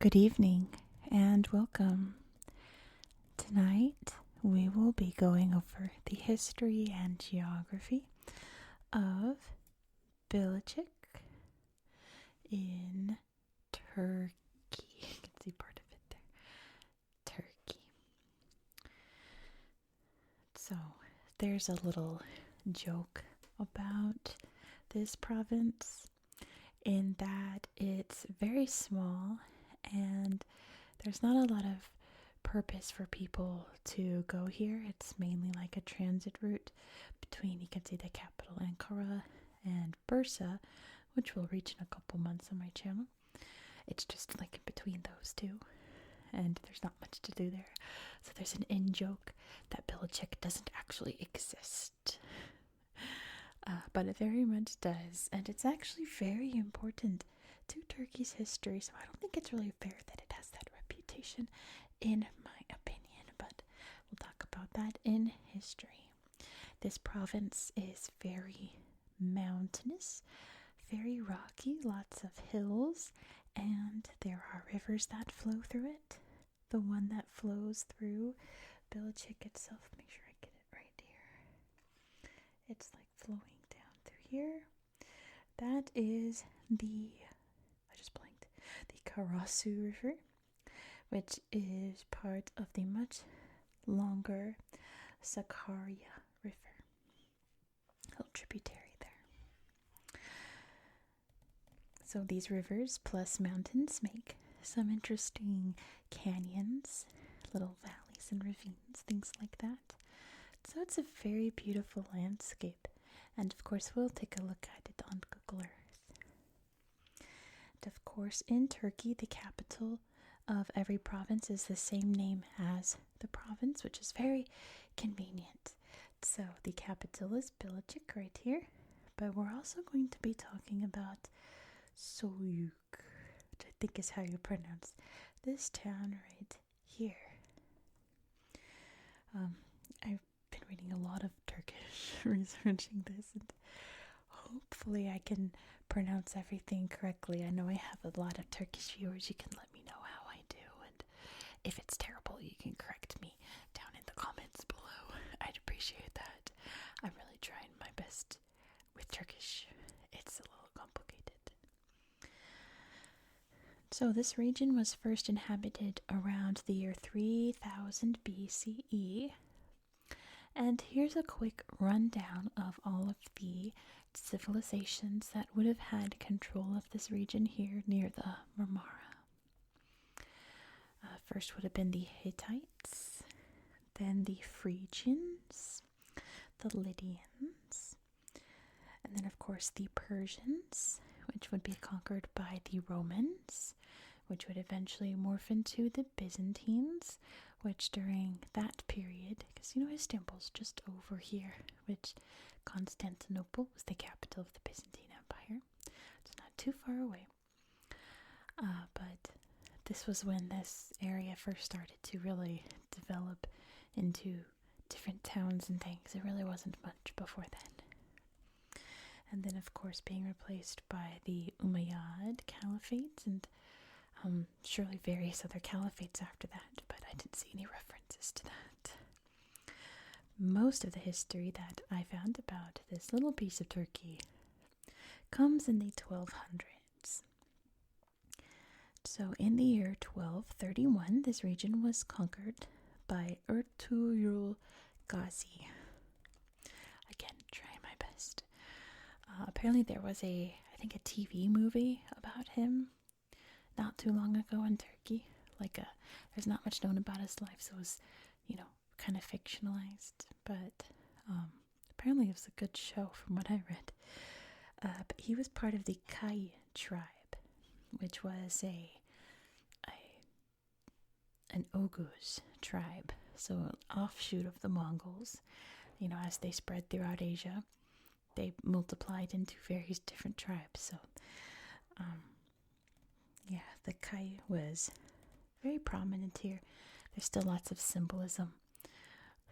Good evening and welcome. Tonight we will be going over the history and geography of Bilecik in Turkey. You can see part of it there. Turkey. So there's a little joke about this province in that it's very small and there's not a lot of purpose for people to go here. It's mainly like a transit route between, you can see the capital Ankara and Bursa, which we'll reach in a couple months on my channel. It's just like in between those two, and there's not much to do there. So there's an in-joke that Bilecik doesn't actually exist. But it very much does, and it's actually very important to Turkey's history, so I don't think it's really fair that it has that reputation, in my opinion, but we'll talk about that in history. This province is very mountainous, very rocky, lots of hills, and there are rivers that flow through it. The one that flows through Bilecik itself, make sure I get it right here. It's like flowing down through here. That is the Karasu River, which is part of the much longer Sakarya River. A little tributary there. So these rivers plus mountains make some interesting canyons, little valleys and ravines, things like that. So it's a very beautiful landscape, and of course we'll take a look at it on Google Earth. And of course, in Turkey, the capital of every province is the same name as the province, which is very convenient. So the capital is Bilecik right here, but we're also going to be talking about Söğüt, which I think is how you pronounce this town right here. I've been reading a lot of Turkish, researching this, and hopefully I can pronounce everything correctly. I know I have a lot of Turkish viewers. You can let me know how I do, and if it's terrible, you can correct me down in the comments below. I'd appreciate that. I'm really trying my best with Turkish. It's a little complicated. So this region was first inhabited around the year 3000 BCE. And here's a quick rundown of all of the civilizations that would have had control of this region here near the Marmara. First would have been the Hittites, then the Phrygians, the Lydians, and then of course the Persians, which would be conquered by the Romans, which would eventually morph into the Byzantines, which during that period, because Istanbul's just over here, which Constantinople was the capital of the Byzantine Empire. It's not too far away. But this was when this area first started to really develop into different towns and things. It really wasn't much before then. And then, of course, being replaced by the Umayyad Caliphate and surely various other caliphates after that, but I didn't see any references to that. Most of the history that I found about this little piece of Turkey comes in the 1200s. So in the year 1231, this region was conquered by Ertuğrul Gazi. Again, trying my best. Apparently there was a TV movie about him not too long ago in Turkey. There's not much known about his life, so it was, kind of fictionalized, but apparently it was a good show from what I read. But he was part of the Kai tribe, which was an Oghuz tribe, so an offshoot of the Mongols. As they spread throughout Asia, they multiplied into various different tribes. So, the Kai was very prominent here. There's still lots of symbolism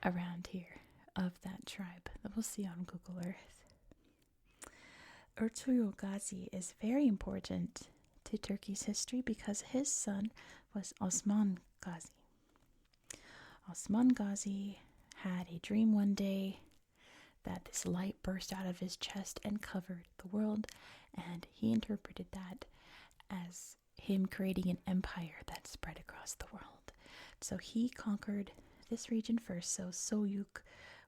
around here of that tribe that we'll see on Google Earth. Ertuğrul Gazi is very important to into Turkey's history because his son was Osman Gazi. Osman Gazi had a dream one day that this light burst out of his chest and covered the world, and he interpreted that as him creating an empire that spread across the world. So he conquered this region first. So Söğüt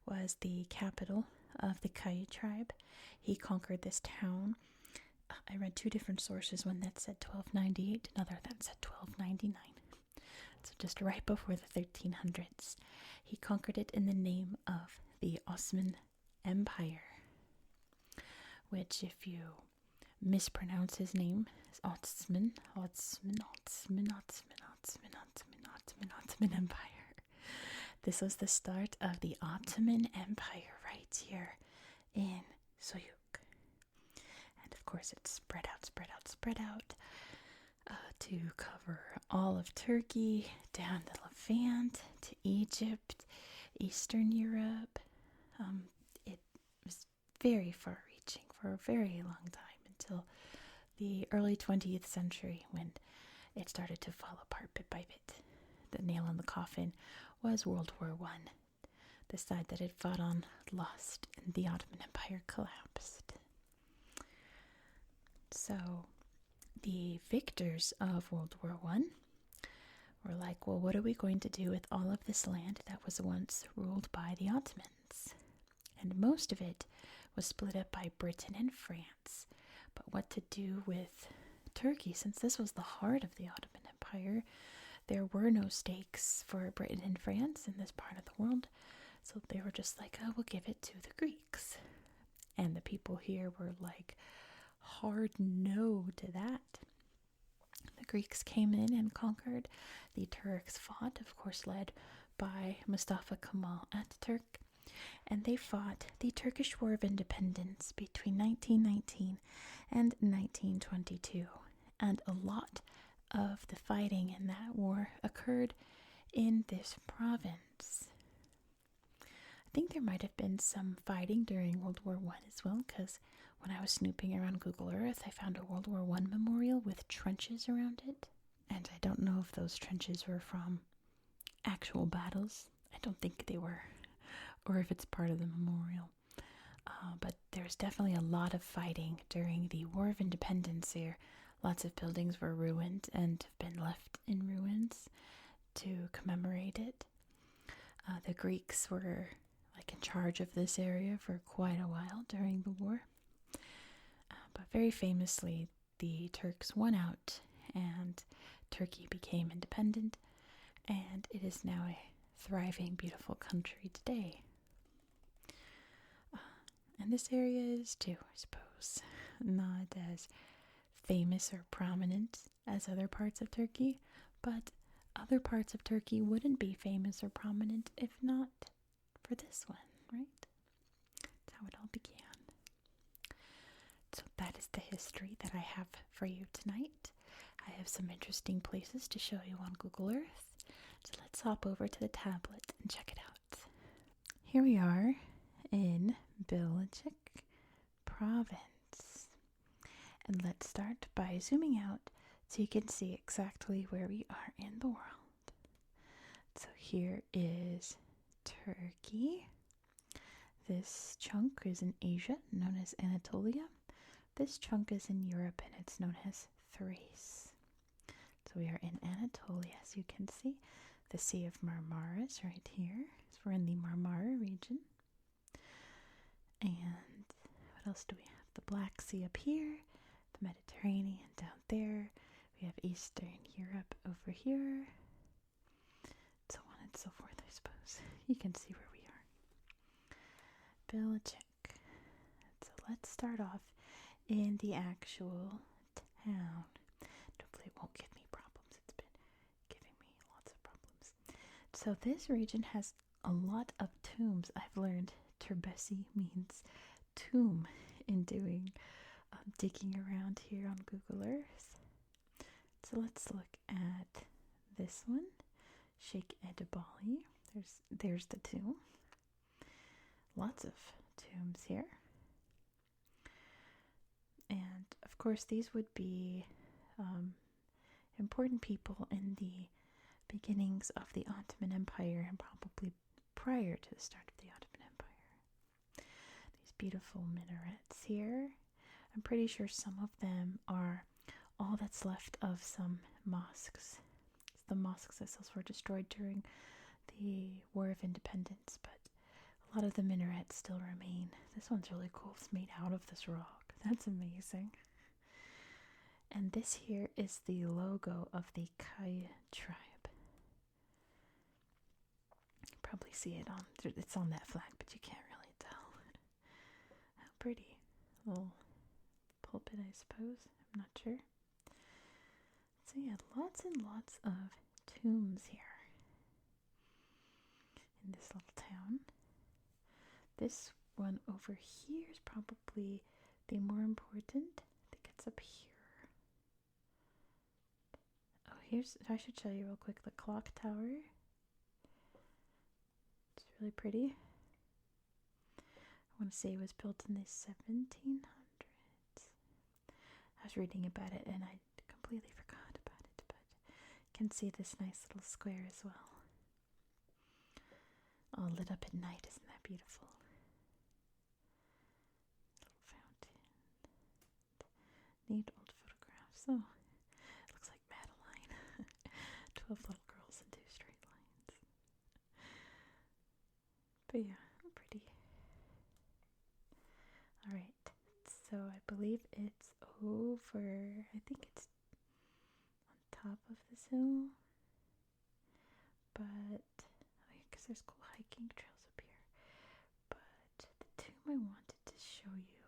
was the capital of the Kayı tribe. He conquered this town. I read two different sources, one that said 1298, another that said 1299. So just right before the 1300s. He conquered it in the name of the Ottoman Empire, which, if you mispronounce his name, is Ottoman Empire. This was the start of the Ottoman Empire right here in Söğüt. And of course it spread out to cover all of Turkey, down the Levant, to Egypt, Eastern Europe. It was very far-reaching for a very long time until the early 20th century when it started to fall apart bit by bit. The nail in the coffin was World War I. The side that it fought on lost and the Ottoman Empire collapsed. So the victors of World War I were like, well, what are we going to do with all of this land that was once ruled by the Ottomans? And most of it was split up by Britain and France. But what to do with Turkey, since this was the heart of the Ottoman Empire? There were no stakes for Britain and France in this part of the world. So they were just like, oh, we'll give it to the Greeks. And the people here were like, hard no to that. The Greeks came in and conquered. The Turks fought, of course, led by Mustafa Kemal Ataturk. And they fought the Turkish War of Independence between 1919 and 1922. And a lot of the fighting in that war occurred in this province. I think there might have been some fighting during World War I as well, because when I was snooping around Google Earth, I found a World War I memorial with trenches around it. And I don't know if those trenches were from actual battles. I don't think they were. Or if it's part of the memorial. But there's definitely a lot of fighting during the War of Independence here. Lots of buildings were ruined and have been left in ruins to commemorate it. The Greeks were in charge of this area for quite a while during the war. But very famously, the Turks won out and Turkey became independent, and it is now a thriving, beautiful country today. And this area is too, I suppose, not as famous or prominent as other parts of Turkey, but other parts of Turkey wouldn't be famous or prominent if not for this one, right? That's how it all began. So that is the history that I have for you tonight. I have some interesting places to show you on Google Earth. So let's hop over to the tablet and check it out. Here we are in Bilecik province. And let's start by zooming out so you can see exactly where we are in the world. So here is Turkey. This chunk is in Asia, known as Anatolia. This chunk is in Europe, and it's known as Thrace. So we are in Anatolia, as you can see. The Sea of Marmara is right here. So we're in the Marmara region. And what else do we have? The Black Sea up here, the Mediterranean down there. We have Eastern Europe over here. So on and so forth, I suppose. You can see where we are. Bilecik. So let's start off in the actual town. Hopefully it won't give me problems. It's been giving me lots of problems. So this region has a lot of tombs. I've learned Turbesi means tomb in doing digging around here on Google Earth. So let's look at this one, Sheikh Edebali. There's the tomb. Lots of tombs here. And of course these would be important people in the beginnings of the Ottoman Empire and probably prior to the start of the Ottoman Empire. These beautiful minarets here. I'm pretty sure some of them are all that's left of some mosques. The mosques themselves were destroyed during the War of Independence, but a lot of the minarets still remain. This one's really cool. It's made out of this rock. That's amazing. And this here is the logo of the Kai tribe. You probably see it on, it's on that flag, but you can't really tell. How pretty. Little pulpit, I suppose. I'm not sure. So yeah, lots and lots of tombs here in this little town. This one over here is probably the more important. I think it's up here. Oh, I should show you real quick the clock tower. It's really pretty. I want to say it was built in the 1700s. I was reading about it and I completely forgot about it, but you can see this nice little square as well. All lit up at night, isn't that beautiful? Little fountain. Neat old photographs. Oh, it looks like Madeline. 12 little girls in 2 straight lines. But yeah, pretty. Alright, so I believe it's over, I think it's on top of this hill. But, because there's cool hiking trails up here. But the tomb I wanted to show you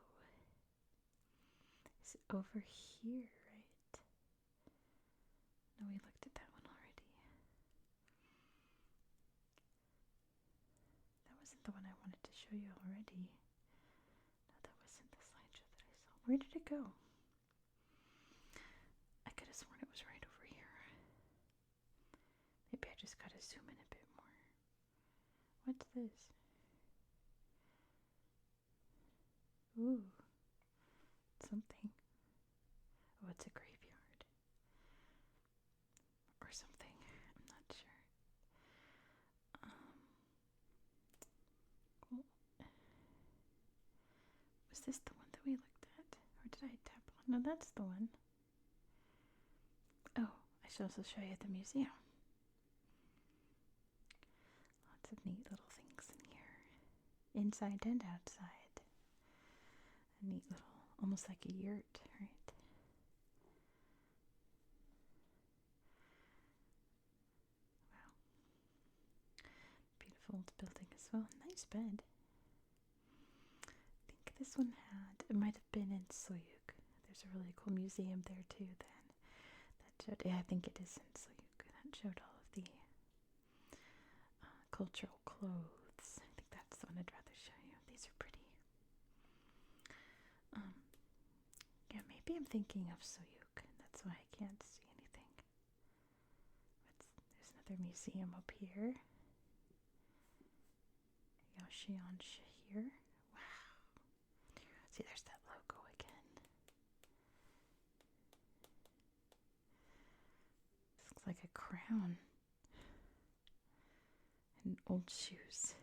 is over here, right? No, we looked at that one already. That wasn't the one I wanted to show you already. No, that wasn't the slideshow that I saw. Where did it go? I could have sworn it was right over here. Maybe I just gotta zoom in a bit more. What's this? Ooh, something. Oh, it's a graveyard. Or something. I'm not sure. Cool. Was this the one that we looked at? Or did I tap on? No, that's the one. Oh, I should also show you the museum. Lots of neat little things in here. Inside and outside. A neat little, almost like a yurt, right? Wow. Beautiful old building as well. Nice bed. I think this one it might have been in Söğüt. There's a really cool museum there too then. That showed, yeah, I think it is in Söğüt. That showed all of the cultural clothes. I think that's the one I'd rather show you. These are pretty. Yeah, maybe I'm thinking of Söğüt. That's why I can't see anything. There's another museum up here. Yoshion Shahir. Wow. See, there's that logo again. This looks like a crown. And old shoes.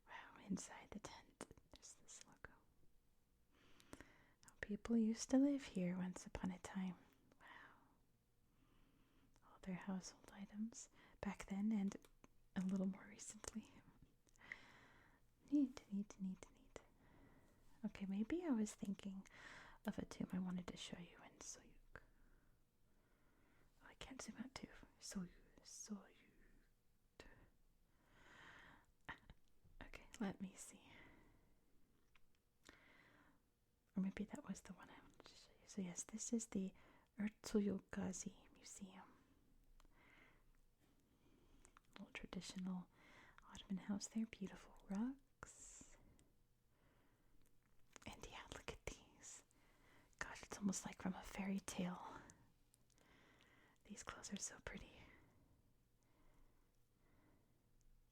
Wow, inside the tent, there's this logo. How people used to live here once upon a time. Wow. All their household items back then and a little more recently. Neat, neat, neat, neat. Okay, maybe I was thinking of a tomb I wanted to show you in Söğüt. Oh, I can't zoom out too. Söğüt. Okay, let me see. Or maybe that was the one I wanted to show you. So yes, this is the Ertuğrul Gazi Museum. Little traditional Ottoman house there. Beautiful rugs. And yeah, look at these. Gosh, it's almost like from a fairy tale. These clothes are so pretty.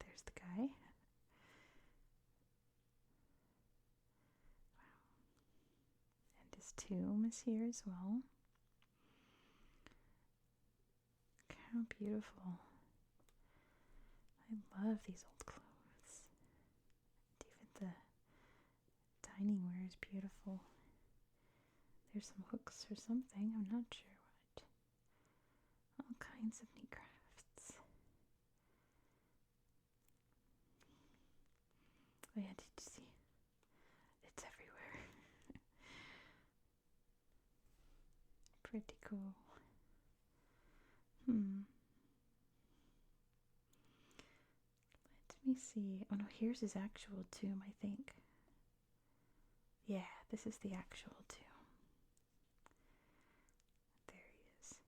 There's the guy. Wow. And his tomb is here as well. How beautiful. I love these old clothes. Even the dining ware is beautiful. There's some hooks or something, I'm not sure what. All kinds of neat crafts. Oh yeah, did you see? It's everywhere. Pretty cool. Let me see. Oh no, here's his actual tomb, I think. Yeah, this is the actual tomb. There he is.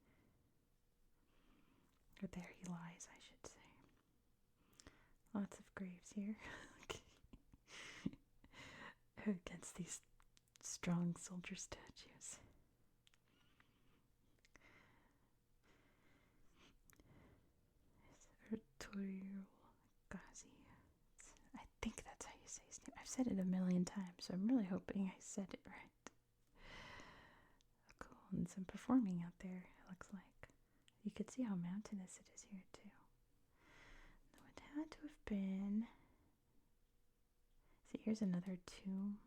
Or there he lies, I should say. Lots of graves here. Against these strong soldier statues. I think that's how you say his name. I've said it a million times, so I'm really hoping I said it right. Cool, and some performing out there, it looks like. You could see how mountainous it is here, too. No, it had to have been... See, here's another tomb.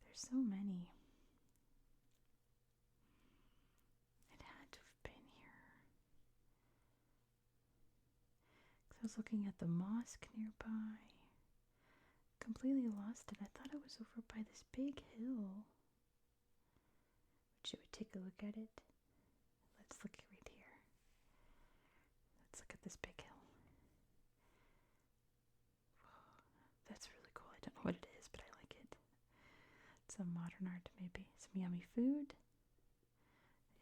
There's so many. It had to have been here. I was looking at the mosque nearby. Completely lost it. I thought it was over by this big hill. Should we take a look at it? Let's look right here. Let's look at this big hill. Whoa, that's really cool. I don't know what it is, but I like it. Some modern art, maybe. Some yummy food.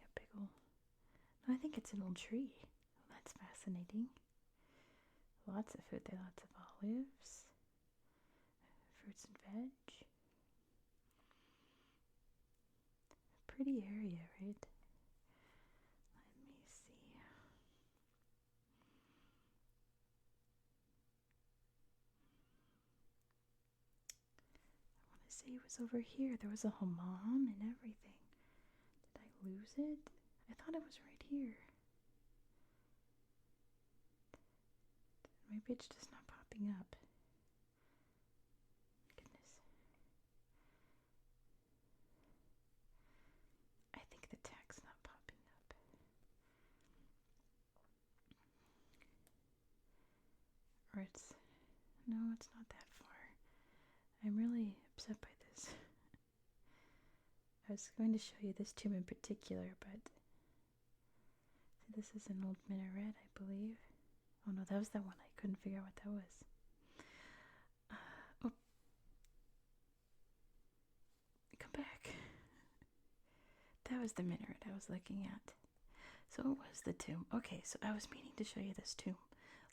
Yeah, big ol'... No, I think it's an old tree. Well, that's fascinating. Lots of food there, lots of olives, fruits and veg. Pretty area, right? Let me see. I want to say it was over here. There was a hammam and everything. Did I lose it? I thought it was right here. Maybe it's just not popping up. Goodness. I think the tag's not popping up. Or it's... No, it's not that far. I'm really upset by this. I was going to show you this tomb in particular, but... See, this is an old minaret, I believe. Oh no, that was that one. I couldn't figure out what that was. Oh. Come back. That was the minaret I was looking at. So it was the tomb. Okay, so I was meaning to show you this tomb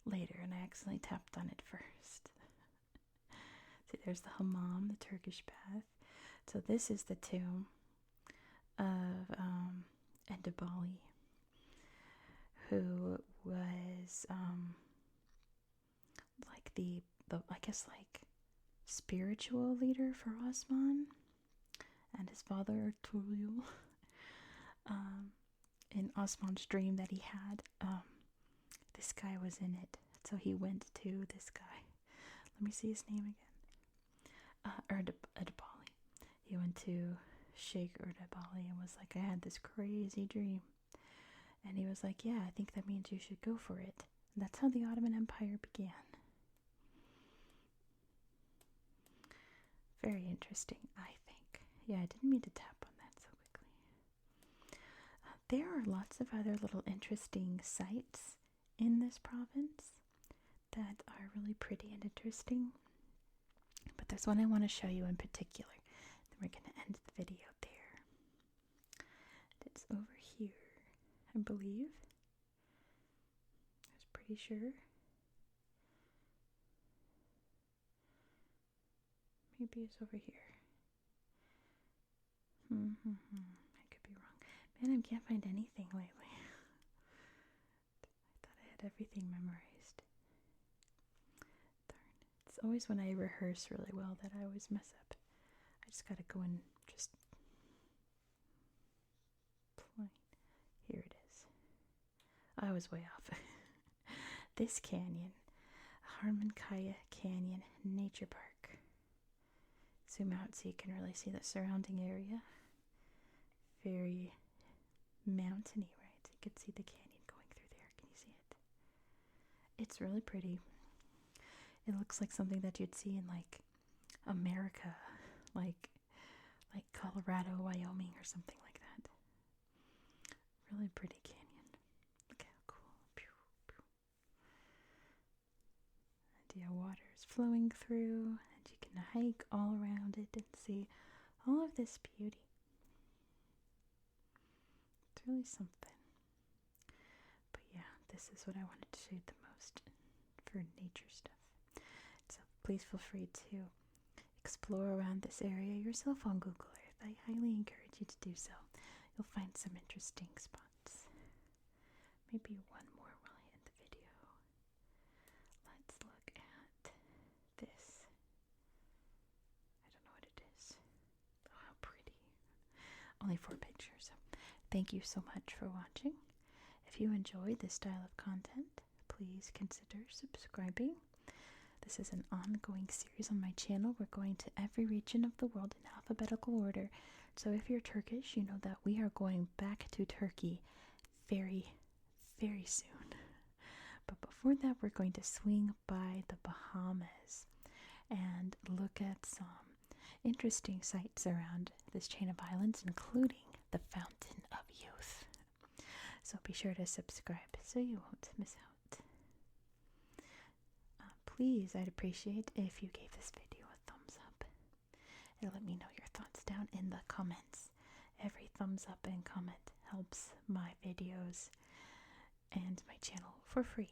later, and I accidentally tapped on it first. See, there's the hammam, the Turkish bath. So this is the tomb of Edebali, who was like the I guess like spiritual leader for Osman and his father Ertuğrul. In Osman's dream that he had, this guy was in it, so he went to this guy. Let me see his name again. Edebali. He went to Sheikh Edebali and was like, I had this crazy dream. And he was like, yeah, I think that means you should go for it. And that's how the Ottoman Empire began. Very interesting, I think. Yeah, I didn't mean to tap on that so quickly. There are lots of other little interesting sites in this province that are really pretty and interesting. But there's one I want to show you in particular. Then we're going to end the video there. It's over here, I believe. I was pretty sure. Maybe it's over here. I could be wrong. Man, I can't find anything lately. I thought I had everything memorized. Darn. It's always when I rehearse really well that I always mess up. I just gotta go and just... Here it is. was way off. This canyon, Harmankaya Canyon Nature Park. Zoom out so you can really see the surrounding area. Very mountainy, right? You can see the canyon going through there. Can you see it? It's really pretty. It looks like something that you'd see in like America, like Colorado, Wyoming, or something like that. Really pretty canyon. Look how cool. Pew, pew. And yeah, water is flowing through, and you can hike all around it and see all of this beauty. It's really something. But yeah, this is what I wanted to show you the most for nature stuff. So please feel free to explore around this area yourself on Google Earth. I highly encourage you to do so. You'll find some interesting spots. Maybe one more while I end the video. Let's look at this. I don't know what it is. Oh, how pretty. Only 4 pictures. Thank you so much for watching. If you enjoy this style of content, please consider subscribing. This is an ongoing series on my channel. We're going to every region of the world in alphabetical order. So if you're Turkish, you know that we are going back to Turkey very, very soon. But before that, we're going to swing by the Bahamas and look at some interesting sights around this chain of islands, including the Fountain of Youth. So be sure to subscribe so you won't miss out. Please, I'd appreciate if you gave this video a thumbs up and let me know your thoughts down in the comments. Every thumbs up and comment helps my videos and my channel for free.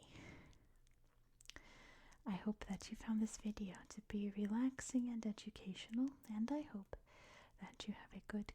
I hope that you found this video to be relaxing and educational, and I hope that you have a good